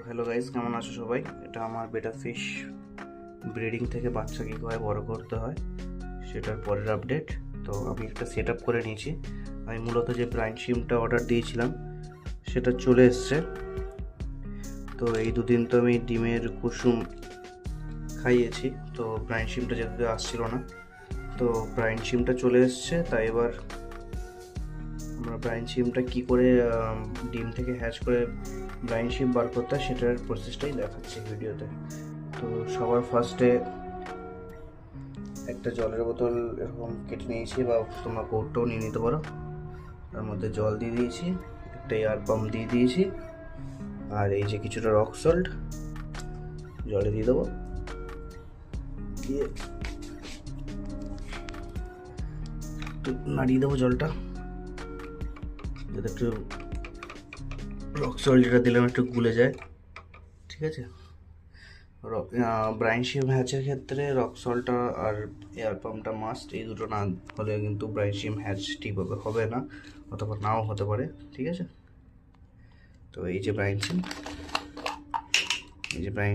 Hello guys, কেমন আছো সবাই? এটা আমার বেটা ফিশ ব্রিডিং থেকে বাচ্চা কীভাবে বড় করতে হয় সেটার পরের আপডেট। তো আমি একটা সেট আপ করে নিয়েছি। আমি মূলত যে ব্রাইন শিমটা অর্ডার দিয়েছিলাম সেটা চলে এসছে। তো এই দুদিন তো আমি ডিমের কুসুম খাইয়েছি, তো ব্রাইন শিমটা যেতে আসছিল না। তো ব্রাইন শিমটা চলে এসছে, তাই এবার আমরা ব্রাইন শিমটা কী করে ডিম থেকে হ্যাচ করে ব্রাইন শিম বার করতে হয় সেটার প্রসেসটাই দেখাচ্ছি ভিডিওতে। তো সবার ফার্স্টে একটা জলের বোতল এরকম কেটে নিয়েছি, বা তোমরা কৌটোও নিয়ে নিতে পারো। তার মধ্যে জল দিয়ে দিয়েছি, একটা এয়ার পাম্প দিয়ে দিয়েছি, আর এই যে কিছুটা রক সল্ট জলে দিয়ে দেবো। দিয়ে একটু নাড়িয়ে দেবো জলটা, যাতে একটু রক সল্ট যেটা দিলাম একটু গুলে যায়। ঠিক আছে, ব্রাইন শিম হ্যাচের ক্ষেত্রে রক সল্টটা আর এয়ার পাম্পটা মাস্ট। এই দুটো না হলে কিন্তু ব্রাইন শিম হ্যাচ ঠিকভাবে হবে না, অথবা নাও হতে পারে। ঠিক আছে, তো এই যে ব্রাইন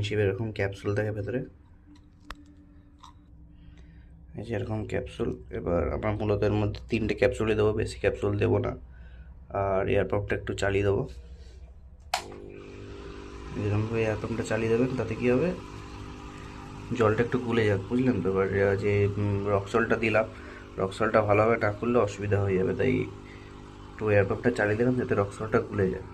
শিম, এরকম ক্যাপসুল থাকে ভেতরে, এই যে এরকম ক্যাপসুল। এবার আমরা মূলত এর মধ্যে 3টে ক্যাপসুলই দেবো, বেশি ক্যাপসুল দেবো না। আর এয়ার পাম্পটা একটু চালিয়ে দেবো। যেরকমভাবে এয়ার পাম্পটা চালিয়ে দেবেন, তাতে কী হবে, জলটা একটু গুলে যাক, বুঝলেন তো? এবার যে রক সল্টটা দিলাম, রক সল্টটা ভালোভাবে না করলে অসুবিধা হয়ে যাবে, তাই একটু এয়ার পাম্পটা চালিয়ে দিলাম যাতে রক সল্টটা গুলে যায়।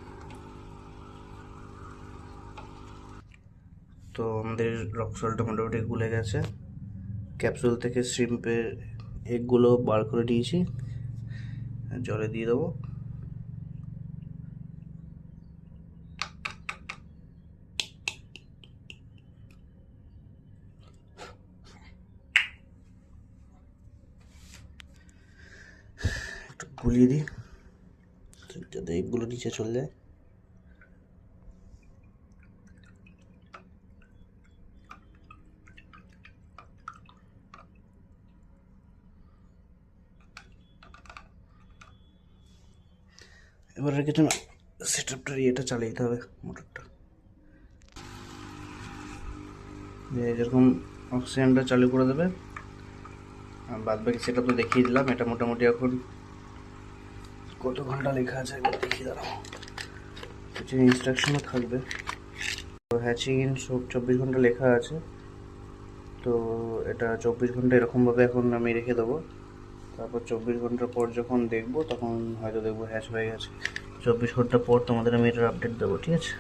তো আমাদের রক সল্টটা মোটামুটি গুলে গেছে। ক্যাপসুল থেকে শ্রিম্পের এগগুলো বার করে দিয়েছি, জলে দিয়ে দেবো। একটু গুলিয়ে দিই যাতে এগুলো নিচে চলে যায়। এবার কিছু না, সেট আপটার ইয়েটা চালিয়ে দিতে হবে, মোটরটা। যেরকম অক্সিজেনটা চালু করে দেবে, আর বাদ বাকি সেটা তো দেখিয়ে দিলাম। এটা মোটামুটি এখন কত ঘন্টা লেখা আছে একবার দেখিয়ে দাঁড়াও, কিছু ইনস্ট্রাকশনও থাকবে। তো হ্যাচিং ইন 24 ঘন্টা লেখা আছে। তো এটা 24 ঘন্টা এরকমভাবে এখন আমি রেখে দেবো। তারপর 24 ঘন্টা পর যখন দেখবো, তখন হয়তো দেখবো হ্যাচ হয়ে গেছে। 24 ঘন্টা পর তোমাদের আমি এটার আপডেট দেবো, ঠিক আছে?